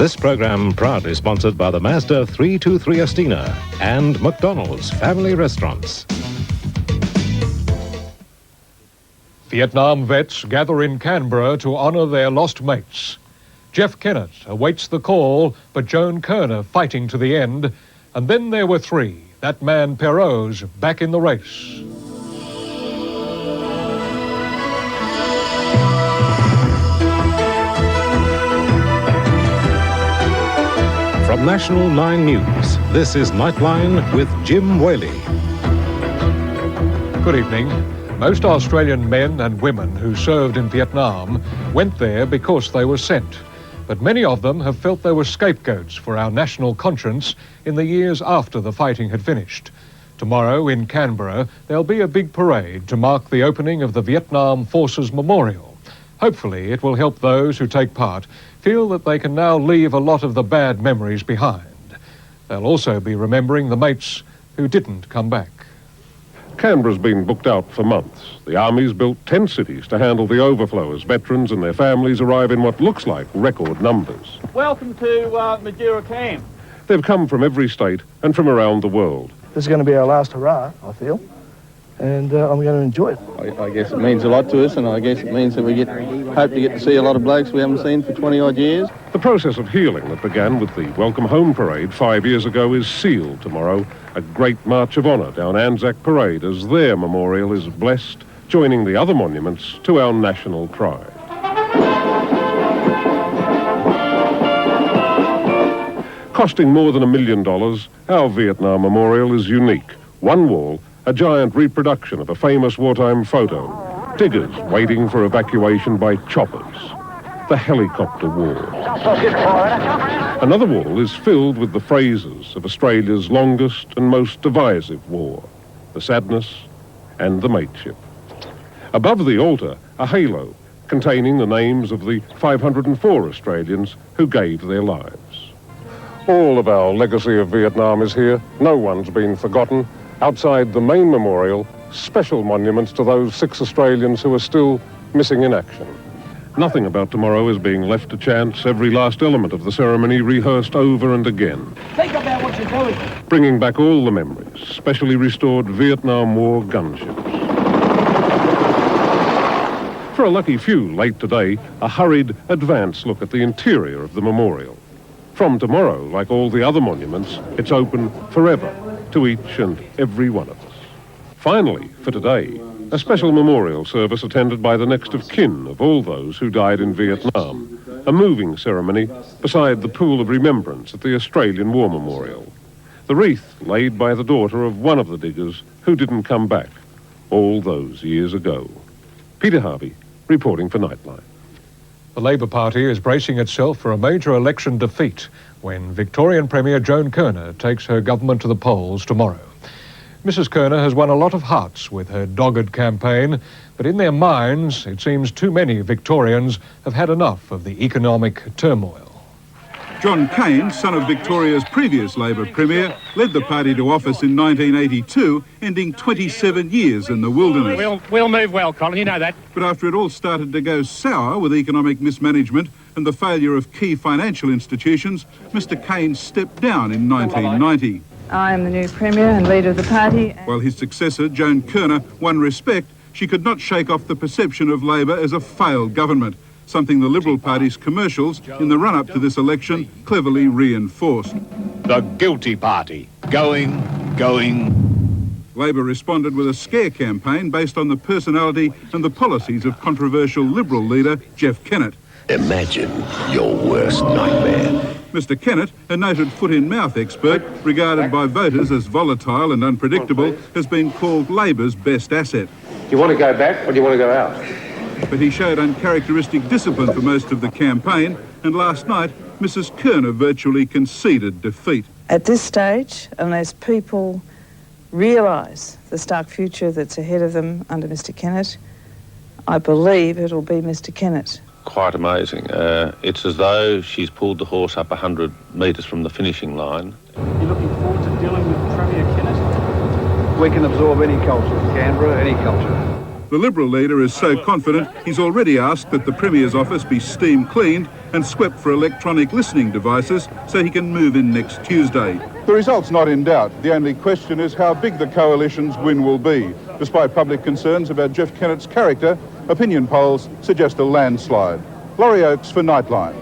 This program proudly sponsored by the Mazda 323 Estina and McDonald's Family Restaurants. Vietnam vets gather in Canberra to honour their lost mates. Jeff Kennett awaits the call, but Joan Kerner fighting to the end. And then there were three. That man Perot's back in the race. From National 9 News, this is Nightline with Jim Waley. Good evening. Most Australian men and women who served in Vietnam went there because they were sent. But many of them have felt they were scapegoats for our national conscience in the years after the fighting had finished. Tomorrow in Canberra, there'll be a big parade to mark the opening of the Vietnam Forces Memorial. Hopefully it will help those who take part feel that they can now leave a lot of the bad memories behind. They'll also be remembering the mates who didn't come back. Canberra's been booked out for months. The Army's built 10 cities to handle the overflow as veterans and their families arrive in what looks like record numbers. Welcome to Madeira Camp. They've come from every state and from around the world. This is going to be our last hurrah, I feel, and I'm going to enjoy it. I guess it means a lot to us, and I guess it means that we hope to get to see a lot of blokes we haven't seen for 20-odd years. The process of healing that began with the Welcome Home Parade 5 years ago is sealed tomorrow. A great march of honour down Anzac Parade as their memorial is blessed, joining the other monuments to our national pride. Costing more than $1 million, our Vietnam memorial is unique. One wall, a giant reproduction of a famous wartime photo. Diggers waiting for evacuation by choppers. The helicopter wall. Another wall is filled with the phrases of Australia's longest and most divisive war, the sadness and the mateship. Above the altar, a halo containing the names of the 504 Australians who gave their lives. All of our legacy of Vietnam is here. No one's been forgotten. Outside the main memorial, special monuments to those 6 Australians who are still missing in action. Nothing about tomorrow is being left to chance. Every last element of the ceremony rehearsed over and again. Think about what you're doing. Bringing back all the memories, specially restored Vietnam War gunships. For a lucky few late today, a hurried advance look at the interior of the memorial. From tomorrow, like all the other monuments, it's open forever to each and every one of us. Finally, for today, a special memorial service attended by the next of kin of all those who died in Vietnam. A moving ceremony beside the pool of remembrance at the Australian War Memorial. The wreath laid by the daughter of one of the diggers who didn't come back all those years ago. Peter Harvey, reporting for Nightline. The Labor Party is bracing itself for a major election defeat when Victorian Premier Joan Kerner takes her government to the polls tomorrow. Mrs. Kerner has won a lot of hearts with her dogged campaign, but in their minds, it seems too many Victorians have had enough of the economic turmoil. John Cain, son of Victoria's previous Labor Premier, led the party to office in 1982, ending 27 years in the wilderness. We'll move well, Colin, you know that. But after it all started to go sour with economic mismanagement and the failure of key financial institutions, Mr. Cain stepped down in 1990. I am the new Premier and leader of the party. While his successor, Joan Kerner, won respect, she could not shake off the perception of Labor as a failed government, something the Liberal Party's commercials in the run-up to this election cleverly reinforced. The guilty party. Going. Labor responded with a scare campaign based on the personality and the policies of controversial Liberal leader Jeff Kennett. Imagine your worst nightmare. Mr. Kennett, a noted foot-in-mouth expert, regarded by voters as volatile and unpredictable, has been called Labor's best asset. Do you want to go back or do you want to go out? But he showed uncharacteristic discipline for most of the campaign, and last night, Mrs. Kerner virtually conceded defeat. At this stage, unless people realise the stark future that's ahead of them under Mr. Kennett, I believe it'll be Mr. Kennett. Quite amazing. It's as though she's pulled the horse up 100 metres from the finishing line. You're looking forward to dealing with Premier Kennett? We can absorb any culture, Canberra, any culture. The Liberal leader is so confident he's already asked that the Premier's office be steam cleaned and swept for electronic listening devices so he can move in next Tuesday. The result's not in doubt. The only question is how big the coalition's win will be. Despite public concerns about Jeff Kennett's character, opinion polls suggest a landslide. Laurie Oakes for Nightline.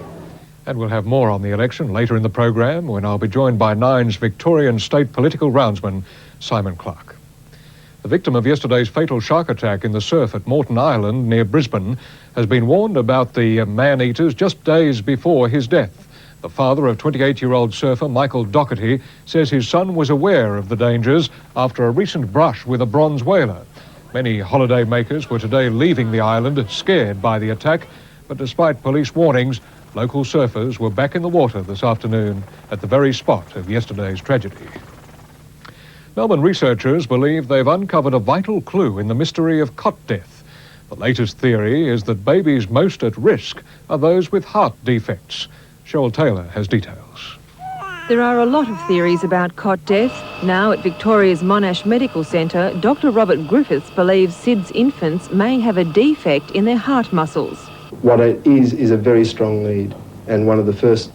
And we'll have more on the election later in the programme when I'll be joined by Nine's Victorian State political roundsman, Simon Clark. The victim of yesterday's fatal shark attack in the surf at Moreton Island near Brisbane has been warned about the man-eaters just days before his death. The father of 28-year-old surfer Michael Doherty says his son was aware of the dangers after a recent brush with a bronze whaler. Many holiday makers were today leaving the island scared by the attack, but despite police warnings, local surfers were back in the water this afternoon at the very spot of yesterday's tragedy. Melbourne researchers believe they've uncovered a vital clue in the mystery of cot death. The latest theory is that babies most at risk are those with heart defects. Cheryl Taylor has details. There are a lot of theories about cot death. Now at Victoria's Monash Medical Centre, Dr Robert Griffiths believes SIDS infants may have a defect in their heart muscles. What it is a very strong lead, and one of the first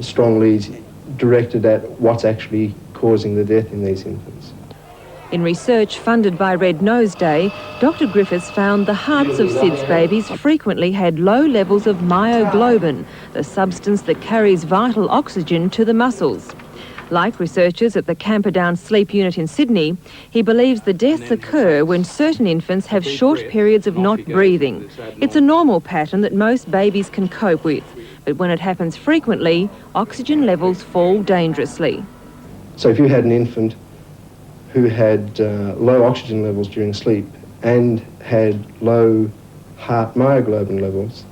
strong leads directed at what's actually causing the death in these infants. In research funded by Red Nose Day, Dr Griffiths found the hearts of SIDS babies frequently had low levels of myoglobin, the substance that carries vital oxygen to the muscles. Like researchers at the Camperdown Sleep Unit in Sydney, he believes the deaths occur when certain infants have short periods of not breathing. It's a normal pattern that most babies can cope with, but when it happens frequently, oxygen levels fall dangerously. So if you had an infant who had low oxygen levels during sleep and had low heart myoglobin levels,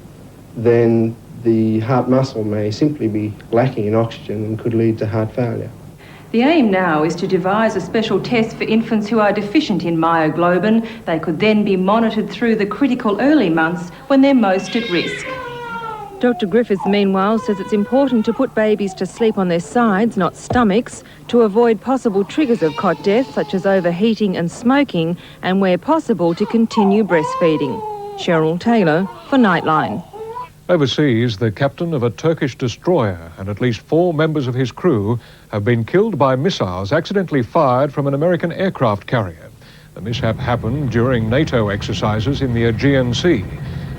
then the heart muscle may simply be lacking in oxygen and could lead to heart failure. The aim now is to devise a special test for infants who are deficient in myoglobin. They could then be monitored through the critical early months when they're most at risk. Dr Griffiths, meanwhile, says it's important to put babies to sleep on their sides, not stomachs, to avoid possible triggers of cot death, such as overheating and smoking, and where possible to continue breastfeeding. Cheryl Taylor for Nightline. Overseas, the captain of a Turkish destroyer and at least 4 members of his crew have been killed by missiles accidentally fired from an American aircraft carrier. The mishap happened during NATO exercises in the Aegean Sea.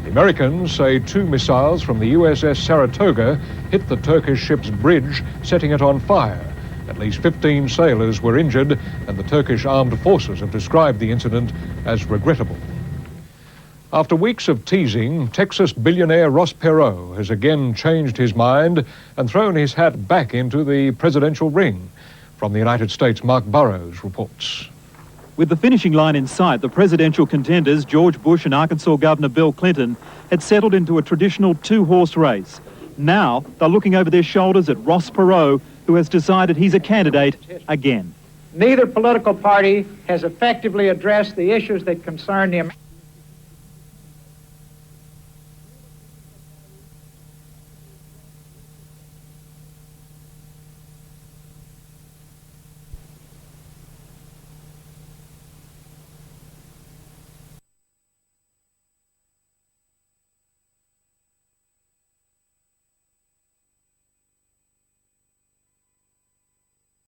The Americans say 2 missiles from the USS Saratoga hit the Turkish ship's bridge, setting it on fire. At least 15 sailors were injured, and the Turkish armed forces have described the incident as regrettable. After weeks of teasing, Texas billionaire Ross Perot has again changed his mind and thrown his hat back into the presidential ring. From the United States, Mark Burrows reports. With the finishing line in sight, the presidential contenders, George Bush and Arkansas Governor Bill Clinton, had settled into a traditional 2-horse race. Now, they're looking over their shoulders at Ross Perot, who has decided he's a candidate again. Neither political party has effectively addressed the issues that concern the American